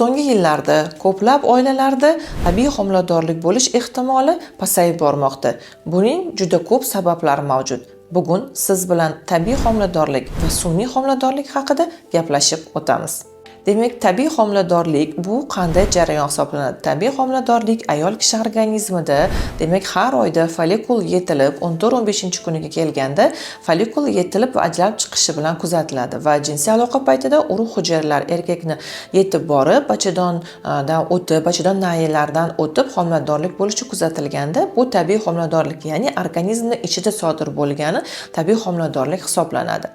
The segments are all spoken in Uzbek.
So'nggi yillarda ko'plab oilalarda tabiiy homiladorlik bo'lish ehtimoli pasayib bormoqda. Buning juda ko'p sabablari mavjud. Bugun siz bilan tabiiy homiladorlik va sun'iy homiladorlik haqida gaplashib o'tamiz. Demak, tabiiy homiladorlik bu qanday jarayon hisoblanadi? Tabiiy homiladorlik ayol kishi organizmida, demak, har oyda follikul yetilib, 14-15 kuniga kelganda follikul yetilib va ajralib chiqishi bilan kuzatiladi va jinsiy aloqa paytida urug' hujayralari erkakni yetib borib, bachadon nayilaridan o'tib homiladorlik bo'lishi kuzatilganda, bu tabiiy homiladorlik, ya'ni organizmning ichida sodir bo'lgani tabiiy homiladorlik hisoblanadi.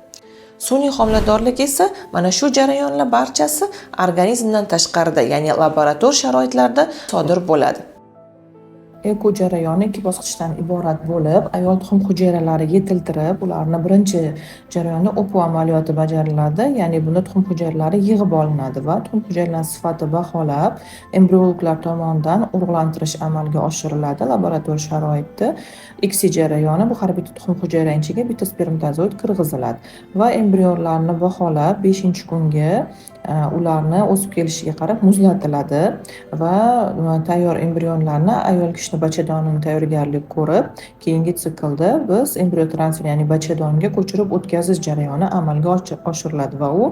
Sun'iy homiladorlik esa mana shu jarayonlar barchasi organizmdan tashqarida, ya'ni laborator sharoitlarda sodir bo'ladi. Eko jarayoni ikki bosqichdan iborat bo'lib, ayol tuxum hujayralari yetiltirib, ularni birinchi jarayonda o'pu amaliyoti bajariladi, ya'ni bunda tuxum hujayralari yig'ib olinadi va tuxum hujayralari sifati baholab, embriologlar tomonidan urug'lantirish amalga oshiriladi laborator sharoitda. XC jarayoni bu har bitta tuxum hujayra ichiga bitta spermatozoid kirgiziladi va embrionlarni baholab 5-kunga ularni o'sib kelishiga qarab muzlatiladi va tayyor embrionlarni ayol kishi bachadonini tayyorgarlik ko'rib, keyingi siklda biz embrion transfer, ya'ni bachadonga ko'chirib o'tkazish jarayoni amalga oshiriladi va u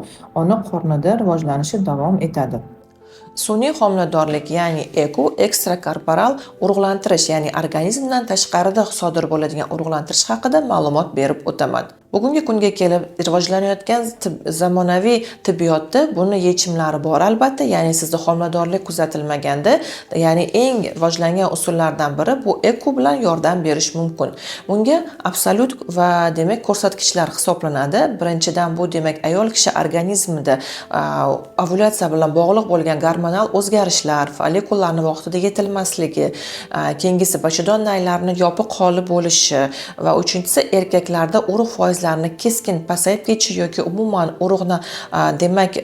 ona qornida rivojlanishi davom etadi. Sun'iy homiladorlik, ya'ni eko ekstrakorporal urug'lantirish, ya'ni organizmdan tashqarida sodir bo'ladigan urug'lantirish haqida ma'lumot berib o'taman. Bugungi kunga kelib rivojlanayotgan zamonaviy tibbiyotda buni yechimlari bor albatta, ya'ni sizda homiladorlik kuzatilmaganda, ya'ni eng rivojlangan usullardan biri bu eko bilan yordam berish mumkin. Bunga absolyut va demak ko'rsatkichlar hisoblanadi. Birinchidan bu demak ayol kishi organizmida ovulyatsiya bilan bog'liq bo'lgan gormonal o'zgarishlar, follikullarni vaqtida yetilmasligi, keyingisi bachadon naylarining yopiq holi bo'lishi va uchinchisi erkaklarda urug' foizlarini keskin pasayib ketishi yoki umuman urug'ni demak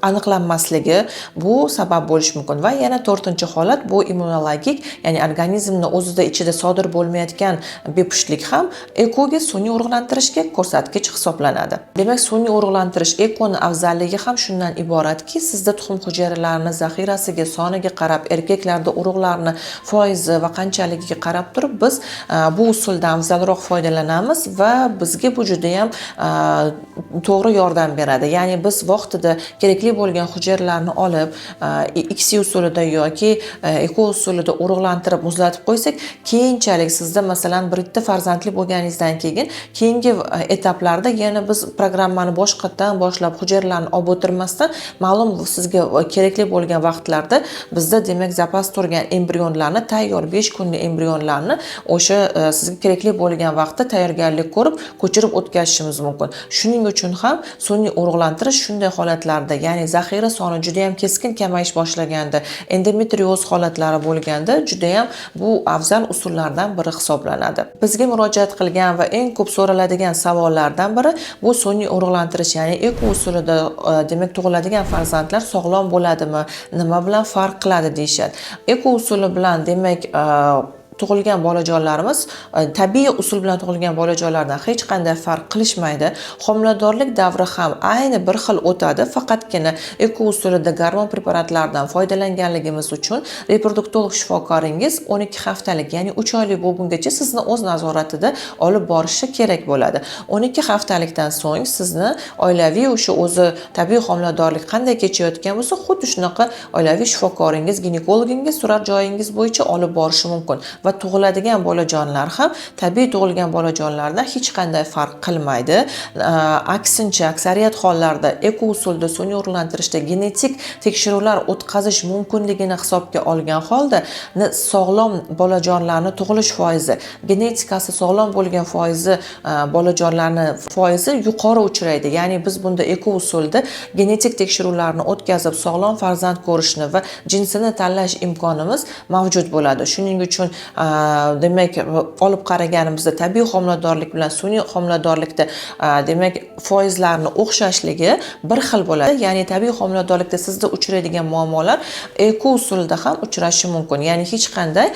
aniqlanmasligi bu sabab bo'lishi mumkin va yana to'rtinchi holat bu immunologik, ya'ni organizmni o'zida ichida sodir bo'lmayotgan bepushtlik ham ekoga sun'iy urug'lantirishga ko'rsatkich hisoblanadi. Demak, sun'iy urug'lantirish ekoni afzalligi ham shundan iboratki, sizda tuxum hujayralarining zaxirasiga, soniga qarab, erkaklarda urug'larni foizi va qanchaligiga qarab turib biz bu usuldan afzalroq foydalanamiz va bizga bu juda ham to'g'ri yordam beradi. Ya'ni biz vaqtida kerakli bo'lgan hujayralarni olib, XC usulida yoki eko usulida urug'lantirib muzlatib qo'ysak, keyinchalik sizda masalan bitta farzandli bo'lganingizdan keyin keyingi etaplarda yana biz programmani boshqatdan boshlab hujayralarni olib o'tirmasdan ma'lum sizga kerakli bo'lgan vaqtlarda bizda demak zapas turgan embrionlarni, tayyor 5 kunlik embrionlarni o'sha sizga kerakli bo'lgan vaqtda tayyorgarlik ko'rib ko'chirib o'tkazishimiz mumkin. Shuning uchun ham sun'iy urug'lantirish shunday holatlarda, ya'ni zaxira soni juda ham keskin kamayish boshlaganda, endometrioz holatlari bo'lganda juda ham bu afzal usullardan biri hisoblanadi. Bizga murojaat qilgan va eng ko'p so'raladigan savollardan biri bu sun'iy urug'lantirish, ya'ni eko usulida demak tug'iladigan farzandlar sog'lom bo'ladimi, nima bilan farq qiladi deyishadi. Eko usuli bilan demak tug'ilgan bolajonlarimiz tabiiy usul bilan tug'ilgan bolajonlardan hech qanday farq qilishmaydi. Homiladorlik davri ham ayni bir xil o'tadi, faqatgina eko usulida gormon preparatlaridan foydalanganligimiz uchun reproduktolog shifokoringiz 12 haftalik, ya'ni 3 oylik bo'lgungacha sizni o'z nazoratida olib borishi kerak bo'ladi. 12 haftalikdan so'ng sizni oilaviy o'zi tabiiy homiladorlik qanday kechayotgan bo'lsa, xuddi shunaqa oilaviy shifokoringiz, ginekologingiz turar joyingiz bo'yicha olib borishi mumkin. Va tug'iladigan bolajonlar ham tabiiy tug'ilgan bolajonlardan hech qanday farq qilmaydi. Aksincha, aksariyat hollarda eko usulda sun'iy urug'lantirishda genetik tekshiruvlar o'tkazish mumkinligini hisobga olgan holda sog'lom bolajonlarning tug'ilish foizi, genetikasi sog'lom bo'lgan foizi, bolajonlarning foizi yuqori uchraydi. Ya'ni biz bunda eko usulda genetik tekshiruvlarni o'tkazib sog'lom farzand ko'rishni va jinsini tanlash imkonimiz mavjud bo'ladi. Shuning uchun demak olib qaraganimizda tabiiy homiladorlik bilan sun'iy homiladorlikda demak foizlarni o'xshashligi bir xil bo'ladi. Ya'ni tabiiy homiladorlikda sizda uchraydigan muammolar eko usulida ham uchrashi mumkin. Ya'ni hech qanday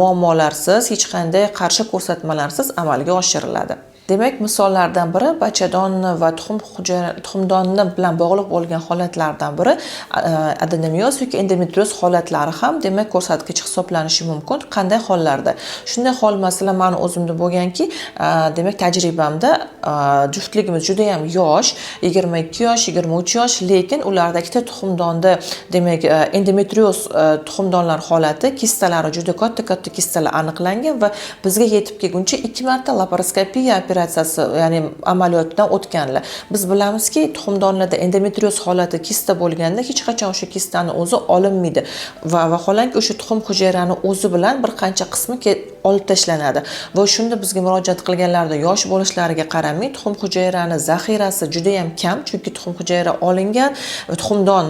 muammolarsiz, hech qanday qarshi ko'rsatmalarsiz amalga oshiriladi. Demak, misollardan biri bachadonni va tuxumdonni bilan bog'liq bo'lgan holatlardan biri adenomioz yoki endometrioz holatlari ham demak ko'rsatkich hisoblanishi mumkin. Qanday hollarda? Shunday hol masalan meni o'zimda bo'lganki, demak tajribamda juftligimiz juda ham yosh, 22 yosh, 23 yosh, lekin ularda ikkita tuxumdonda demak endometrioz tuxumdonlar holati, kistalari juda katta kistalar aniqlangan va bizga yetib kelguncha 2 marta laparoskopiya operatsiyasi, ya'ni amaliyotdan o'tganlar. Biz bilamizki, tuxumdonlarda endometrioz holati kista bo'lganda hech qachon o'sha kistani o'zi olinmaydi va vaholanki o'sha tuxum hujayrani o'zi bilan bir qancha qismi olib tashlanadi. Va shunda bizga murojaat qilganlarda yosh bo'lishlariga qaramay, tuxum hujayrani zaxirasi juda ham kam, chunki tuxum hujayra olingan, tuxumdon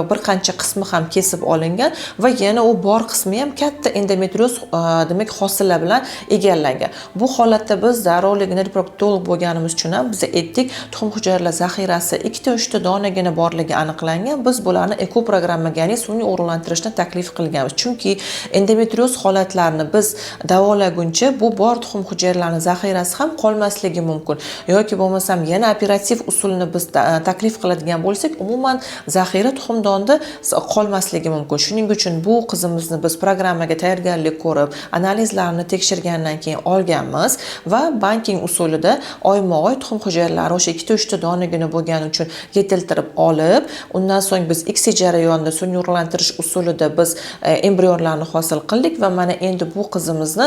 bir qancha qismi ham kesib olingan va yana u bor qismi ham katta endometrioz demak hosillar bilan egallangan. Bu holatda biz darrovligini reproktolog bo'lganimiz uchun ham biz aytdik, tuxum hujayralar zaxirasi 2-3 donagina borligi aniqlangan. Biz bularni eko programmaga, ya'ni sun'iy o'g'irlantirishni taklif qilganmiz. Chunki endometrioz holatlarini biz davolaguncha bu bor tuxum hujayralarining zaxirasi ham qolmasligi mumkin. Yoki bo'lmasam yana operativ usulni biz taklif qiladigan bo'lsak, umuman zaxira tuxumdonda qolmasligi mumkin. Shuning uchun bu qizimizni biz programmaga tayyorgarlik ko'rib, analizlarni tekshirgandan keyin olganmiz va banking usulida oyma-oy tuxum hujayralari o'sha 2-3 donagina bo'lgani uchun yetiltirib olib, undan so'ng biz X jarayonida sun'iy urug'lantirish usulida biz embrionlarni hosil qildik va mana endi bu qizimizni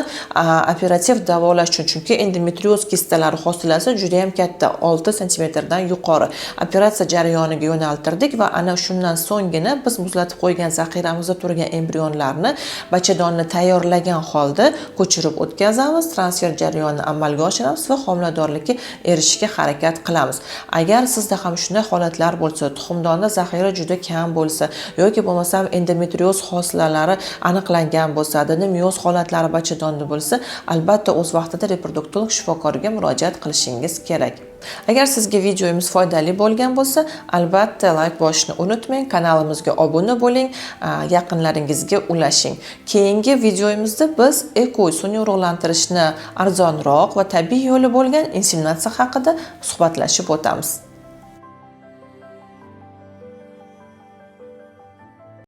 operativ davolash uchun, chunki endometrioz kistalari hosilasi juda ham katta, 6 sm dan yuqori. Operatsiya jarayoniga yo'naltirdik va ana shundan so'nggina biz muzlatib qo'ygan zaxiramizda turgan embrionlarni bachadonni tayyorlagan holda ko'chirib o'tkazamiz, transfer jarayonini amalga oshiramiz va homiladorlikka erishishga harakat qilamiz. Agar sizda ham shunday holatlar bo'lsa, tuxumdonda zaxira juda kam bo'lsa yoki bo'lmasam endometrioz hosilalari aniqlangan bo'lsa, adenomioz holatlari bachadonda bo'lsa, albatta o'z vaqtida reproduktolog shifokoriga murojaat qilishingiz kerak. Agar sizga videomiz foydali bo'lgan bo'lsa, albatta like bosishni unutmang, kanalimizga obuna bo'ling, yaqinlaringizga ulashing. Keyingi videomizda biz eko sun'iy urug'lantirishni arzonroq va tabiiy yo'li bo'lgan inseminatsiya haqida suhbatlashib o'tamiz.